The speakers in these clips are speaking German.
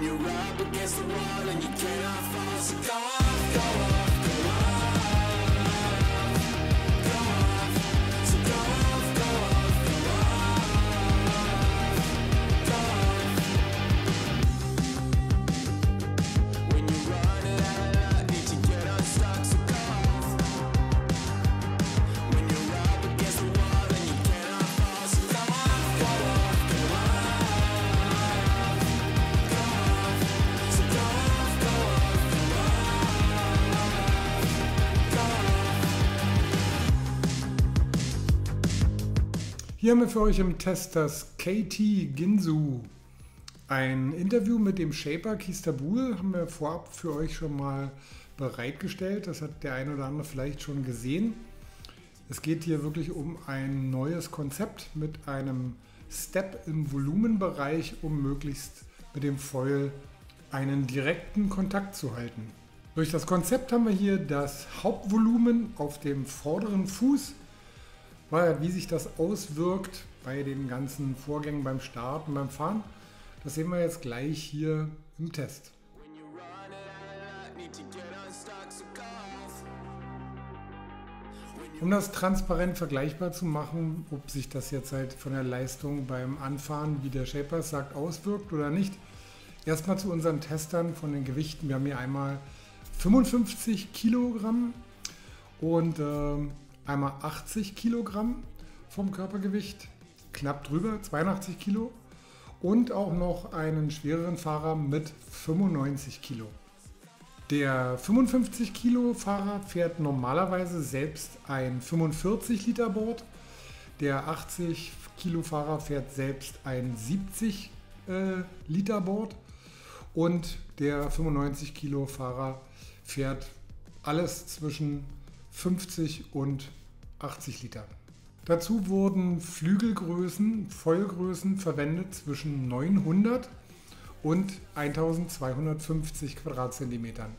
you're up against the wall and you cannot fall, so go off, go off, go off, go off, so go off, go off, go off, go off. When you're running out of luck, need to get unstuck, so go off. When you're up against the wall and you cannot fall, so go off, go off, go off, go off, so go off, go off, go off. Hier haben wir für euch im Test das KT Ginsu. Ein Interview mit dem Shaper Kistabul haben wir vorab für euch schon mal bereitgestellt. Das hat der eine oder andere vielleicht schon gesehen. Es geht hier wirklich um ein neues Konzept mit einem Step im Volumenbereich, um möglichst mit dem Foil einen direkten Kontakt zu halten. Durch das Konzept haben wir hier das Hauptvolumen auf dem vorderen Fuß. Wie sich das auswirkt bei den ganzen Vorgängen beim Starten, beim Fahren, das sehen wir jetzt gleich hier im Test. When you're running out of luck, need to get unstuck, so go off. Um das transparent vergleichbar zu machen, ob sich das jetzt halt von der Leistung beim Anfahren, wie der Shaper sagt, auswirkt oder nicht. Erstmal zu unseren Testern von den Gewichten. Wir haben hier einmal 55 Kilogramm und einmal 80 Kilogramm vom Körpergewicht, knapp drüber, 82 Kilo. Und auch noch einen schwereren Fahrer mit 95 Kilo. Der 55 Kilo Fahrer fährt normalerweise selbst ein 45 Liter Board. Der 80 Kilo Fahrer fährt selbst ein 70 Liter Board. Und der 95 Kilo Fahrer fährt alles zwischen 50 und 80 Liter. Dazu wurden Flügelgrößen, Foilgrößen verwendet zwischen 900 und 1250 Quadratzentimetern.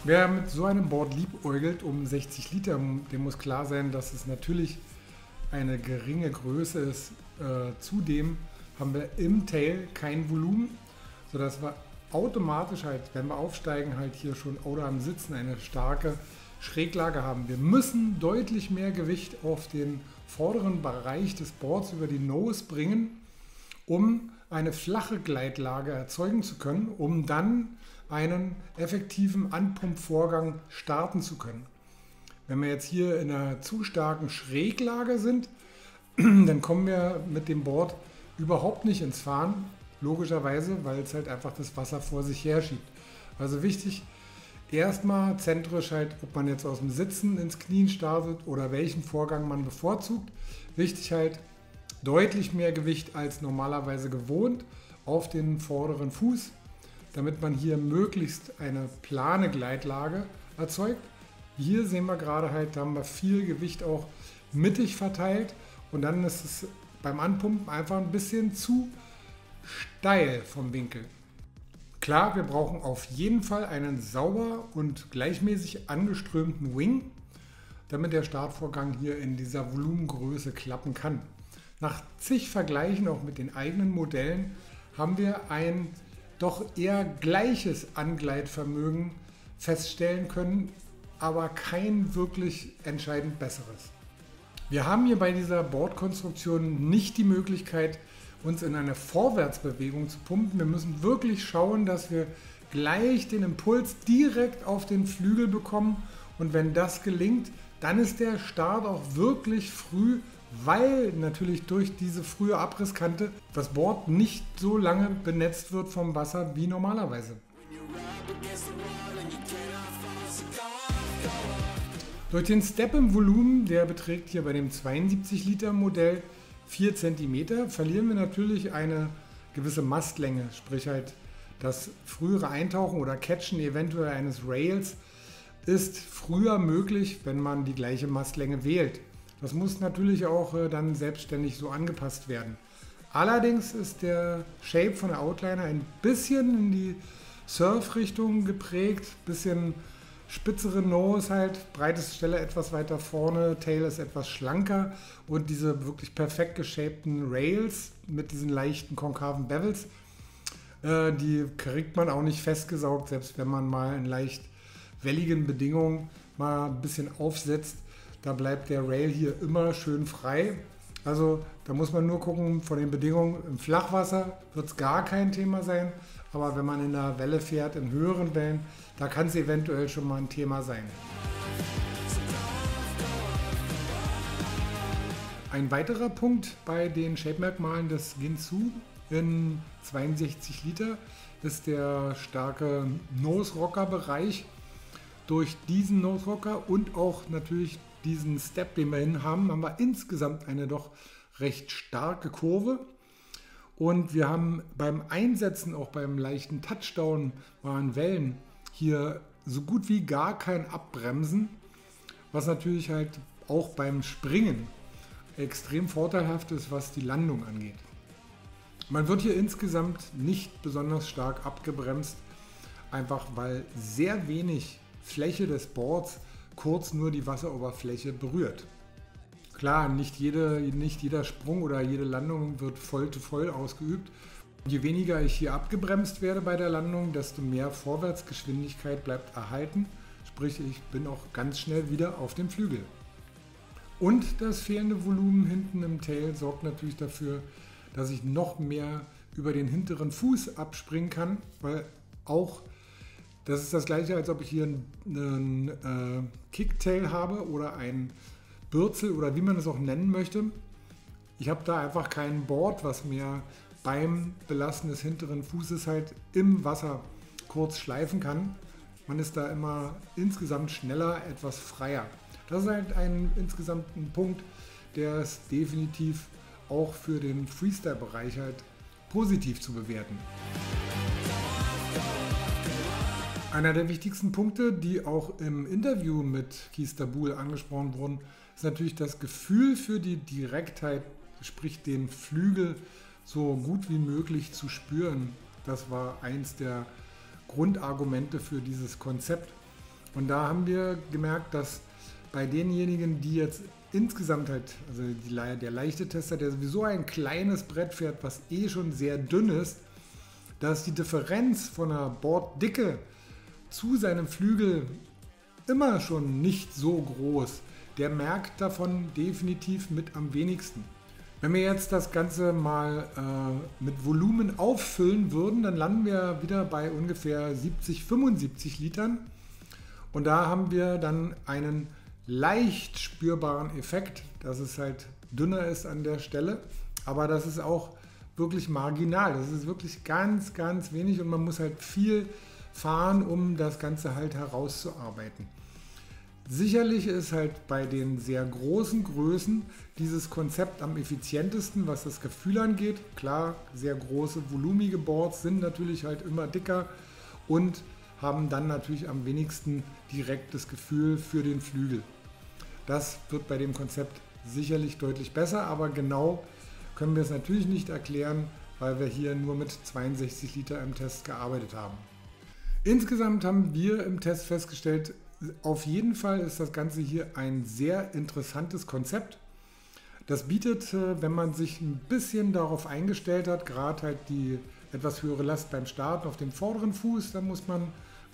Wer mit so einem Board liebäugelt um 60 Liter, dem muss klar sein, dass es natürlich eine geringe Größe ist. Zudem haben wir im Tail kein Volumen, sodass wir automatisch halt, wenn wir aufsteigen, halt hier schon oder am Sitzen eine starke Schräglage haben. Wir müssen deutlich mehr Gewicht auf den vorderen Bereich des Boards über die Nose bringen, um eine flache Gleitlage erzeugen zu können, um dann einen effektiven Anpumpvorgang starten zu können. Wenn wir jetzt hier in einer zu starken Schräglage sind, dann kommen wir mit dem Board überhaupt nicht ins Fahren. Logischerweise, weil es halt einfach das Wasser vor sich her schiebt. Also wichtig, erstmal zentrisch halt, ob man jetzt aus dem Sitzen ins Knien startet oder welchen Vorgang man bevorzugt. Wichtig halt, deutlich mehr Gewicht als normalerweise gewohnt auf den vorderen Fuß, damit man hier möglichst eine plane Gleitlage erzeugt. Hier sehen wir gerade halt, da haben wir viel Gewicht auch mittig verteilt und dann ist es beim Anpumpen einfach ein bisschen zu steil vom Winkel. Klar, wir brauchen auf jeden Fall einen sauber und gleichmäßig angeströmten Wing, damit der Startvorgang hier in dieser Volumengröße klappen kann. Nach zig Vergleichen auch mit den eigenen Modellen haben wir ein doch eher gleiches Angleitvermögen feststellen können, aber kein wirklich entscheidend besseres. Wir haben hier bei dieser Bordkonstruktion nicht die Möglichkeit, uns in eine Vorwärtsbewegung zu pumpen. Wir müssen wirklich schauen, dass wir gleich den Impuls direkt auf den Flügel bekommen und wenn das gelingt, dann ist der Start auch wirklich früh, weil natürlich durch diese frühe Abrisskante das Board nicht so lange benetzt wird vom Wasser wie normalerweise. Durch den Step im Volumen, der beträgt hier bei dem 72 Liter Modell 4 cm, verlieren wir natürlich eine gewisse Mastlänge, sprich halt das frühere Eintauchen oder Catchen eventuell eines Rails ist früher möglich, wenn man die gleiche Mastlänge wählt. Das muss natürlich auch dann selbstständig so angepasst werden. Allerdings ist der Shape von der Outliner ein bisschen in die Surf-Richtung geprägt, bisschen spitzere Nose halt, breiteste Stelle etwas weiter vorne, Tail ist etwas schlanker und diese wirklich perfekt geshapten Rails mit diesen leichten konkaven Bevels, die kriegt man auch nicht festgesaugt, selbst wenn man mal in leicht welligen Bedingungen mal ein bisschen aufsetzt, da bleibt der Rail hier immer schön frei. Also da muss man nur gucken, von den Bedingungen im Flachwasser wird es gar kein Thema sein, aber wenn man in der Welle fährt, in höheren Wellen, da kann es eventuell schon mal ein Thema sein. Ein weiterer Punkt bei den Shape-Merkmalen des Ginsu in 62 Liter ist der starke Nose-Rocker-Bereich. Durch diesen Nose-Rocker und auch natürlich diesen Step, den wir hin haben, haben wir insgesamt eine doch recht starke Kurve. Und wir haben beim Einsetzen, auch beim leichten Touchdown, waren Wellen hier so gut wie gar kein Abbremsen, was natürlich halt auch beim Springen extrem vorteilhaft ist, was die Landung angeht. Man wird hier insgesamt nicht besonders stark abgebremst, einfach weil sehr wenig Fläche des Boards kurz nur die Wasseroberfläche berührt. Klar, nicht jeder Sprung oder jede Landung wird voll zu voll ausgeübt. Je weniger ich hier abgebremst werde bei der Landung, desto mehr Vorwärtsgeschwindigkeit bleibt erhalten. Sprich, ich bin auch ganz schnell wieder auf dem Flügel. Und das fehlende Volumen hinten im Tail sorgt natürlich dafür, dass ich noch mehr über den hinteren Fuß abspringen kann, weil auch das ist das gleiche, als ob ich hier einen Kicktail habe oder ein Bürzel oder wie man es auch nennen möchte. Ich habe da einfach kein Board, was mir beim Belasten des hinteren Fußes halt im Wasser kurz schleifen kann. Man ist da immer insgesamt schneller, etwas freier. Das ist halt insgesamt ein Punkt, der ist definitiv auch für den Freestyle-Bereich halt positiv zu bewerten. Einer der wichtigsten Punkte, die auch im Interview mit Keith Daboul angesprochen wurden, ist natürlich das Gefühl für die Direktheit, sprich den Flügel so gut wie möglich zu spüren. Das war eins der Grundargumente für dieses Konzept. Und da haben wir gemerkt, dass bei denjenigen, die jetzt insgesamt halt, also der leichte Tester, der sowieso ein kleines Brett fährt, was eh schon sehr dünn ist, dass die Differenz von der Borddicke zu seinem Flügel immer schon nicht so groß. Der merkt davon definitiv mit am wenigsten. Wenn wir jetzt das Ganze mal mit Volumen auffüllen würden, dann landen wir wieder bei ungefähr 70-75 Litern. Und da haben wir dann einen leicht spürbaren Effekt, dass es halt dünner ist an der Stelle. Aber das ist auch wirklich marginal. Das ist wirklich ganz, ganz wenig und man muss halt viel fahren, um das Ganze halt herauszuarbeiten. Sicherlich ist halt bei den sehr großen Größen dieses Konzept am effizientesten, was das Gefühl angeht. Klar, sehr große, volumige Boards sind natürlich halt immer dicker und haben dann natürlich am wenigsten direkt das Gefühl für den Flügel. Das wird bei dem Konzept sicherlich deutlich besser, aber genau können wir es natürlich nicht erklären, weil wir hier nur mit 62 Liter im Test gearbeitet haben. Insgesamt haben wir im Test festgestellt, auf jeden Fall ist das Ganze hier ein sehr interessantes Konzept. Das bietet, wenn man sich ein bisschen darauf eingestellt hat, gerade halt die etwas höhere Last beim Starten auf dem vorderen Fuß, da muss man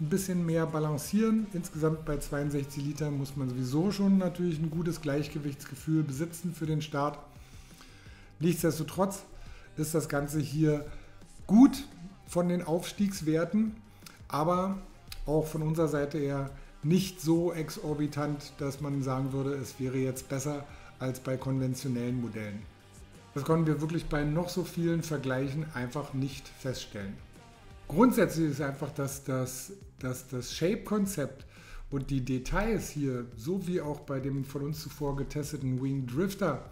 ein bisschen mehr balancieren. Insgesamt bei 62 Litern muss man sowieso schon natürlich ein gutes Gleichgewichtsgefühl besitzen für den Start. Nichtsdestotrotz ist das Ganze hier gut von den Aufstiegswerten, aber auch von unserer Seite her nicht so exorbitant, dass man sagen würde, es wäre jetzt besser als bei konventionellen Modellen. Das konnten wir wirklich bei noch so vielen Vergleichen einfach nicht feststellen. Grundsätzlich ist einfach, dass das Shape-Konzept und die Details hier, so wie auch bei dem von uns zuvor getesteten Wing Drifter,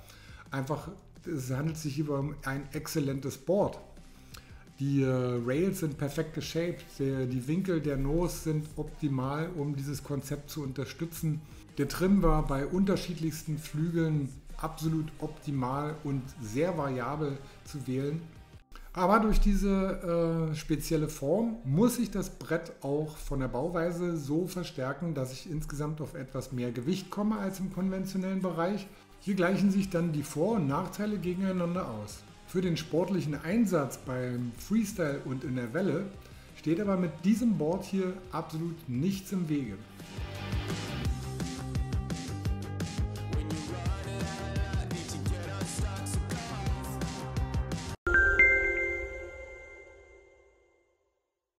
einfach, es handelt sich hier um ein exzellentes Board. Die Rails sind perfekt geshaped, die Winkel der Nose sind optimal, um dieses Konzept zu unterstützen. Der Trim war bei unterschiedlichsten Flügeln absolut optimal und sehr variabel zu wählen. Aber durch diese spezielle Form muss ich das Brett auch von der Bauweise so verstärken, dass ich insgesamt auf etwas mehr Gewicht komme als im konventionellen Bereich. Hier gleichen sich dann die Vor- und Nachteile gegeneinander aus. Für den sportlichen Einsatz beim Freestyle und in der Welle steht aber mit diesem Board hier absolut nichts im Wege.